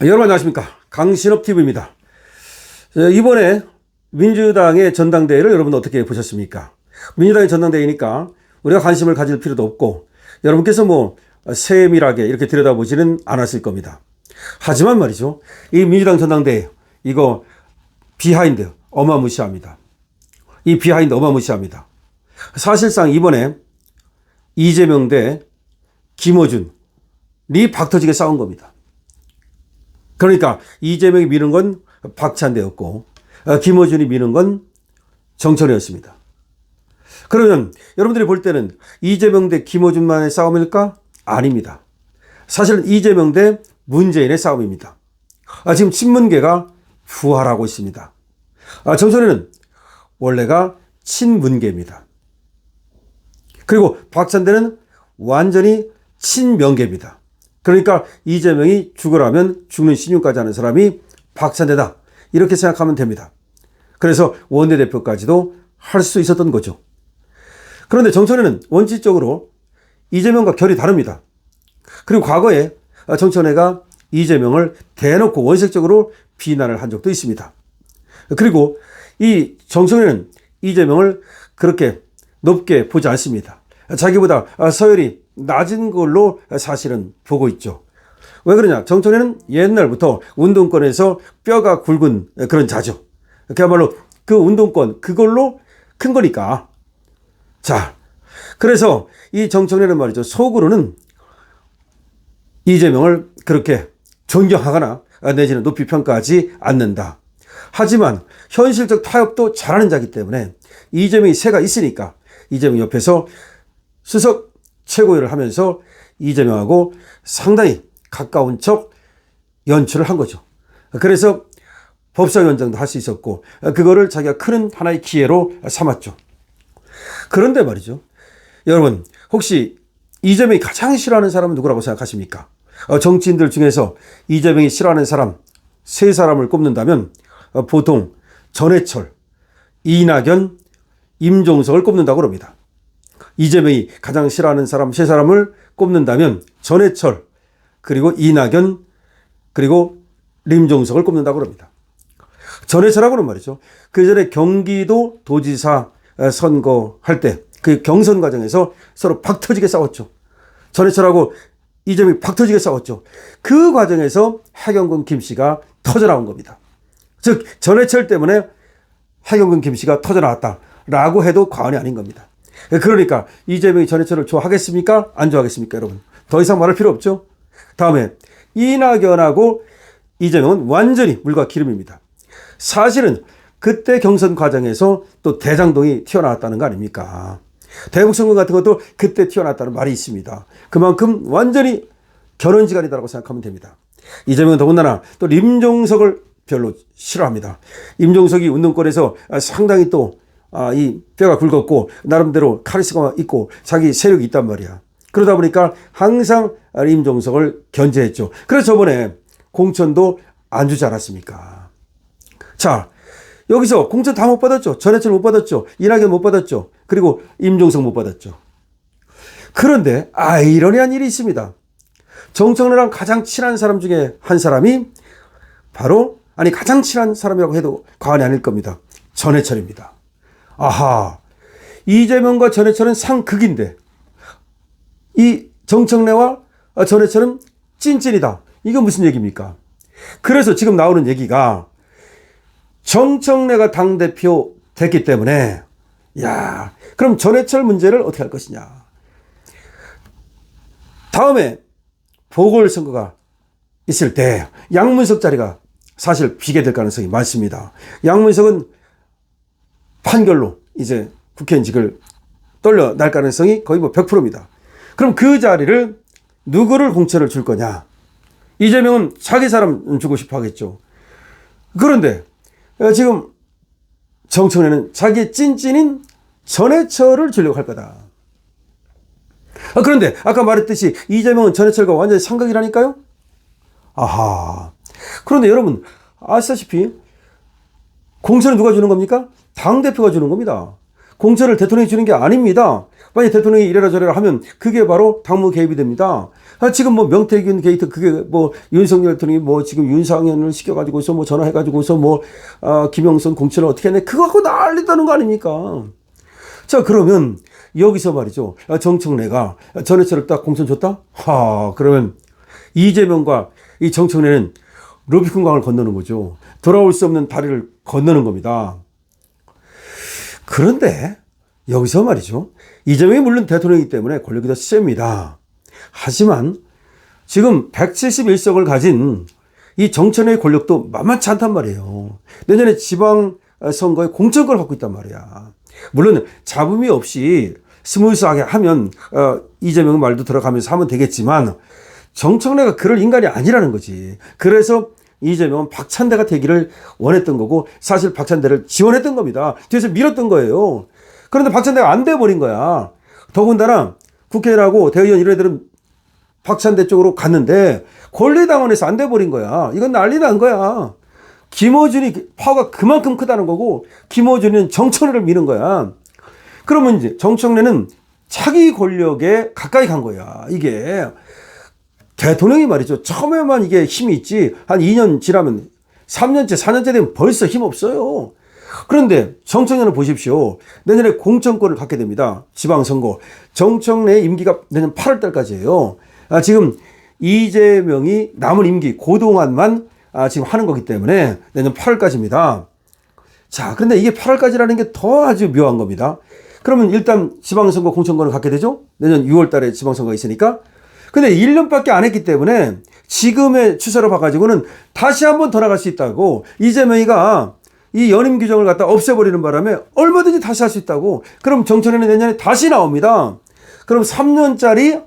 여러분 안녕하십니까. 강신업TV입니다. 이번에 민주당의 전당대회를 여러분 어떻게 보셨습니까? 민주당의 전당대회니까 우리가 관심을 가질 필요도 없고 여러분께서 세밀하게 이렇게 들여다보지는 않았을 겁니다. 하지만 말이죠. 이 민주당 전당대회 이거 비하인드 어마무시합니다. 이 비하인드 어마무시합니다. 사실상 이번에 이재명 대 김어준이 박터지게 싸운 겁니다. 그러니까 이재명이 미는 건 박찬대였고 김어준이 미는 건 정청래였습니다. 그러면 여러분들이 볼 때는 이재명 대 김어준만의 싸움일까? 아닙니다. 사실은 이재명 대 문재인의 싸움입니다. 지금 친문계가 부활하고 있습니다. 정청래는 원래가 친문계입니다. 그리고 박찬대는 완전히 친명계입니다. 그러니까 이재명이 죽으라면 죽는 신용까지 하는 사람이 박찬대다. 이렇게 생각하면 됩니다. 그래서 원내대표까지도 할 수 있었던 거죠. 그런데 정청래는 원칙적으로 이재명과 결이 다릅니다. 그리고 과거에 정청래가 이재명을 대놓고 원색적으로 비난을 한 적도 있습니다. 그리고 이 정청래는 이재명을 그렇게 높게 보지 않습니다. 자기보다 서열이 낮은 걸로 사실은 보고 있죠. 왜 그러냐? 정청래는 옛날부터 운동권에서 뼈가 굵은 그런 자죠. 그야말로 그 운동권 그걸로 큰 거니까. 자, 그래서 이 정청래는 말이죠. 속으로는 이재명을 그렇게 존경하거나 내지는 높이 평가하지 않는다. 하지만 현실적 타협도 잘하는 자이기 때문에 이재명이 새가 있으니까 이재명 옆에서 수석 최고위를 하면서 이재명하고 상당히 가까운 척 연출을 한 거죠. 그래서 법사위원장도 할 수 있었고 그거를 자기가 큰 하나의 기회로 삼았죠. 그런데 말이죠. 여러분 혹시 이재명이 가장 싫어하는 사람은 누구라고 생각하십니까? 정치인들 중에서 이재명이 싫어하는 사람 세 사람을 꼽는다면 보통 전해철, 이낙연, 임종석을 꼽는다고 합니다. 이재명이 가장 싫어하는 사람 세 사람을 꼽는다면 전해철, 그리고 이낙연, 그리고 임종석을 꼽는다고 합니다. 전해철하고는 말이죠. 그 전에 경기도 도지사 선거할 때 그 경선 과정에서 서로 박터지게 싸웠죠. 전해철하고 이재명이 박터지게 싸웠죠. 그 과정에서 하경근 김씨가 터져나온 겁니다. 즉 전해철 때문에 하경근 김씨가 터져나왔다라고 해도 과언이 아닌 겁니다. 그러니까 이재명이 전해철을 좋아하겠습니까? 안 좋아하겠습니까? 여러분 더 이상 말할 필요 없죠. 다음에 이낙연하고 이재명은 완전히 물과 기름입니다. 사실은 그때 경선 과정에서 또 대장동이 튀어나왔다는 거 아닙니까? 대북선거 같은 것도 그때 튀어나왔다는 말이 있습니다. 그만큼 완전히 결혼지간이다라고 생각하면 됩니다. 이재명은 더군다나 또 임종석을 별로 싫어합니다. 임종석이 운동권에서 상당히 또 이 뼈가 굵었고 나름대로 카리스마가 있고 자기 세력이 있단 말이야. 그러다 보니까 항상 임종석을 견제했죠. 그래서 저번에 공천도 안 주지 않았습니까? 자, 여기서 공천 다 못 받았죠. 전해철 못 받았죠. 이낙연 못 받았죠. 그리고 임종석 못 받았죠. 그런데 아이러니한 일이 있습니다. 정청래랑 가장 친한 사람 중에 한 사람이 바로 가장 친한 사람이라고 해도 과언이 아닐 겁니다. 전해철입니다. 아하, 이재명과 전해철은 상극인데 이 정청래와 전해철은 찐찐이다. 이건 무슨 얘기입니까? 그래서 지금 나오는 얘기가 정청래가 당대표 됐기 때문에 그럼 전해철 문제를 어떻게 할 것이냐. 다음에 보궐선거가 있을 때 양문석 자리가 사실 비게 될 가능성이 많습니다. 양문석은 판결로 이제 국회의원직을 떨려날 가능성이 거의 100%입니다. 그럼 그 자리를 누구를 공천을 줄 거냐? 이재명은 자기 사람 주고 싶어 하겠죠. 그런데 지금 정청래는 자기의 찐찐인 전해철을 주려고 할 거다. 그런데 아까 말했듯이 이재명은 전해철과 완전히 상극이라니까요. 아하. 그런데 여러분 아시다시피 공천은 누가 주는 겁니까? 당대표가 주는 겁니다. 공천을 대통령이 주는 게 아닙니다. 만약 대통령이 이래라 저래라 하면 그게 바로 당무 개입이 됩니다. 지금 뭐 명태균 게이트 그게 뭐 윤석열 대통령이 뭐 지금 윤상현을 시켜가지고서 뭐 전화해가지고서 뭐 김영선 공천을 어떻게 했네 그거 갖고 난리다는 거 아닙니까? 자 그러면 여기서 말이죠. 정청래가 전해철을 딱 공천 줬다? 그러면 이재명과 이 정청래는 루비콘강을 건너는 거죠. 돌아올 수 없는 다리를 건너는 겁니다. 그런데 여기서 말이죠. 이재명이 물론 대통령이기 때문에 권력이 더 셉니다. 하지만 지금 171석을 가진 이 정청래의 권력도 만만치 않단 말이에요. 내년에 지방선거에 공천권을 갖고 있단 말이야. 물론 잡음이 없이 스무스하게 하면 이재명 말도 들어가면서 하면 되겠지만 정청래가 그럴 인간이 아니라는 거지. 그래서 이재명은 박찬대가 되기를 원했던 거고 사실 박찬대를 지원했던 겁니다. 뒤에서 밀었던 거예요. 그런데 박찬대가 안 돼버린 거야. 더군다나 국회의원하고 대의원 이런 애들은 박찬대 쪽으로 갔는데 권리당원에서 안 돼버린 거야. 이건 난리 난 거야. 김어준이 파워가 그만큼 크다는 거고 김어준은 정청래를 미는 거야. 그러면 이제 정청래는 차기 권력에 가까이 간 거야. 이게 대통령이 말이죠. 처음에만 이게 힘이 있지 한 2년 지나면 3년째 4년째 되면 벌써 힘 없어요. 그런데 정청래는 보십시오. 내년에 공천권을 갖게 됩니다. 지방선거. 정청래의 임기가 내년 8월 달까지예요. 지금 이재명이 남은 임기 고동안만 지금 하는 거기 때문에 내년 8월까지입니다. 자, 그런데 이게 8월까지라는 게 더 아주 묘한 겁니다. 그러면 일단 지방선거 공천권을 갖게 되죠. 내년 6월 달에 지방선거가 있으니까. 근데 1년밖에 안 했기 때문에 지금의 추세로 봐가지고는 다시 한번 더 나갈 수 있다고 이재명이가 이 연임 규정을 갖다 없애버리는 바람에 얼마든지 다시 할 수 있다고. 그럼 정청래는 내년에 다시 나옵니다. 그럼 3년짜리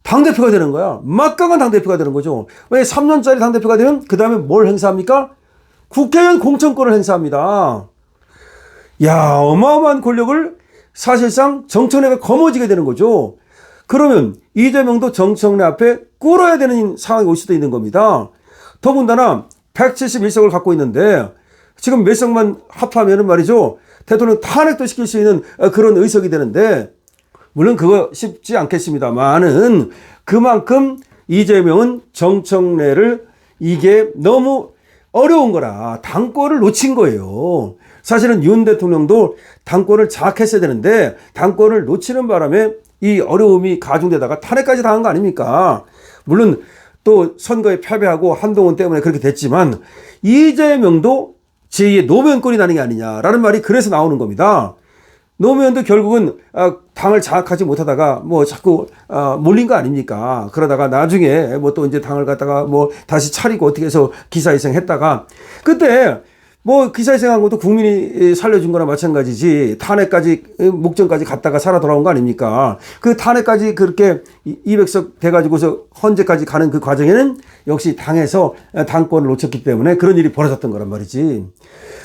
당대표가 되는 거야. 막강한 당대표가 되는 거죠. 왜 3년짜리 당대표가 되면 그 다음에 뭘 행사합니까? 국회의원 공천권을 행사합니다. 야, 어마어마한 권력을 사실상 정청래가 거머쥐게 되는 거죠. 그러면 이재명도 정청래 앞에 꿇어야 되는 상황이 올 수도 있는 겁니다. 더군다나 171석을 갖고 있는데 지금 몇 석만 합하면은 말이죠. 대통령 탄핵도 시킬 수 있는 그런 의석이 되는데 물론 그거 쉽지 않겠습니다만은 그만큼 이재명은 정청래를 이게 너무 어려운 거라 당권을 놓친 거예요. 사실은 윤 대통령도 당권을 장악했어야 되는데 당권을 놓치는 바람에 이 어려움이 가중되다가 탄핵까지 당한 거 아닙니까? 물론 또 선거에 패배하고 한동훈 때문에 그렇게 됐지만 이재명도 제2의 노무현권이 나는 게 아니냐라는 말이 그래서 나오는 겁니다. 노무현도 결국은 당을 장악하지 못하다가 뭐 자꾸 몰린 거 아닙니까? 그러다가 나중에 뭐 또 이제 당을 갖다가 뭐 다시 차리고 어떻게 해서 기사회생했다가 그때 뭐 기사회생한 것도 국민이 살려준 거나 마찬가지지 탄핵까지 목전까지 갔다가 살아 돌아온 거 아닙니까? 그 탄핵까지 그렇게 200석 돼가지고서 헌재까지 가는 그 과정에는 역시 당에서 당권을 놓쳤기 때문에 그런 일이 벌어졌던 거란 말이지.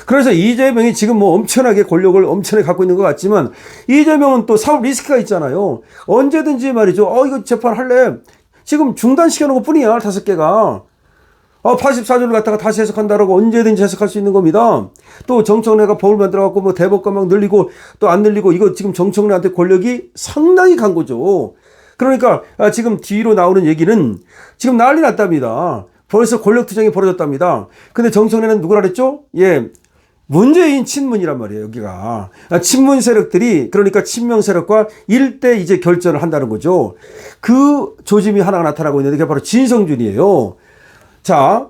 그래서 이재명이 지금 뭐 엄청나게 권력을 엄청나게 갖고 있는 것 같지만 이재명은 또 사법 리스크가 있잖아요. 언제든지 말이죠. 이거 재판할래. 지금 중단시켜놓은 것 뿐이야. 5개가. 84조를 갖다가 다시 해석한다라고 언제든지 해석할 수 있는 겁니다. 또 정청래가 법을 만들어갖고 뭐 대법관 막 늘리고 또 안 늘리고 이거 지금 정청래한테 권력이 상당히 간 거죠. 그러니까 지금 뒤로 나오는 얘기는 지금 난리 났답니다. 벌써 권력 투쟁이 벌어졌답니다. 근데 정청래는 누구라 그랬죠? 예. 문재인 친문이란 말이에요, 여기가. 친문 세력들이, 그러니까 친명 세력과 일대 이제 결전을 한다는 거죠. 그 조짐이 하나가 나타나고 있는데 그게 바로 진성준이에요. 자,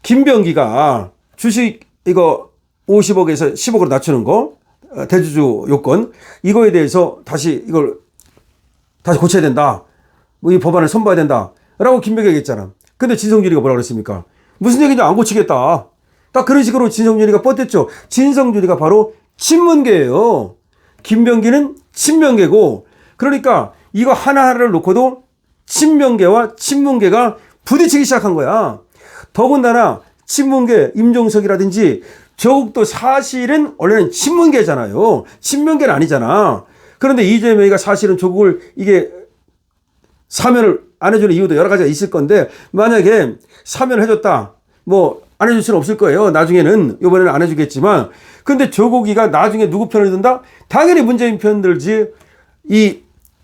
김병기가 주식 이거 50억에서 10억으로 낮추는 거, 대주주 요건, 이거에 대해서 다시 이걸 다시 고쳐야 된다. 뭐 이 법안을 손봐야 된다. 라고 김병기가 얘기했잖아. 근데 진성준이가 뭐라고 그랬습니까? 무슨 얘기인지 안 고치겠다. 딱 그런 식으로 진성준이가 뻗댔죠. 진성준이가 바로 친문계예요. 김병기는 친명계고, 그러니까 이거 하나하나를 놓고도 친명계와 친문계가 부딪히기 시작한 거야. 더군다나 친문계 임종석이라든지 조국도 사실은 원래는 친문계잖아요. 친명계는 아니잖아. 그런데 이재명이가 사실은 조국을 이게 사면을 안 해주는 이유도 여러 가지가 있을 건데 만약에 사면을 해줬다. 뭐 안 해줄 수는 없을 거예요. 나중에는, 이번에는 안 해주겠지만. 근데 조국이가 나중에 누구 편을 든다? 당연히 문재인 편 들지,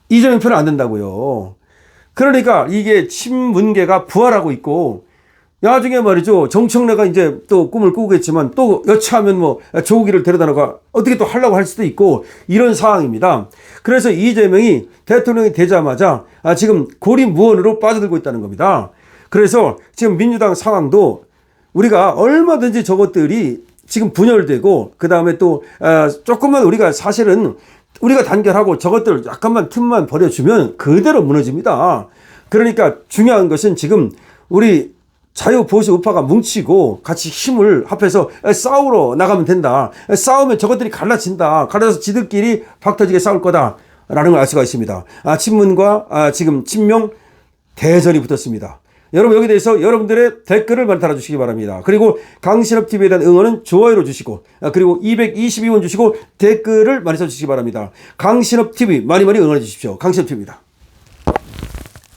이재명 편은 안 된다고요. 그러니까 이게 친문계가 부활하고 있고, 나중에 말이죠. 정청래가 이제 또 꿈을 꾸겠지만 또 여차하면 뭐 조국이를 데려다 놓고 어떻게 또 하려고 할 수도 있고 이런 상황입니다. 그래서 이재명이 대통령이 되자마자 지금 고립무원으로 빠져들고 있다는 겁니다. 그래서 지금 민주당 상황도 우리가 얼마든지 저것들이 지금 분열되고 그 다음에 또 조금만 우리가 사실은 우리가 단결하고 저것들 약간만 틈만 버려주면 그대로 무너집니다. 그러니까 중요한 것은 지금 우리 자유보수 우파가 뭉치고 같이 힘을 합해서 싸우러 나가면 된다. 싸우면 저것들이 갈라진다. 갈라서 지들끼리 박터지게 싸울 거다라는 걸 알 수가 있습니다. 친문과 지금 친명 대전이 붙었습니다. 여러분 여기 대해서 여러분들의 댓글을 많이 달아주시기 바랍니다. 그리고 강신업TV에 대한 응원은 좋아요로 주시고 그리고 222원 주시고 댓글을 많이 써주시기 바랍니다. 강신업TV 많이 응원해 주십시오. 강신업TV입니다.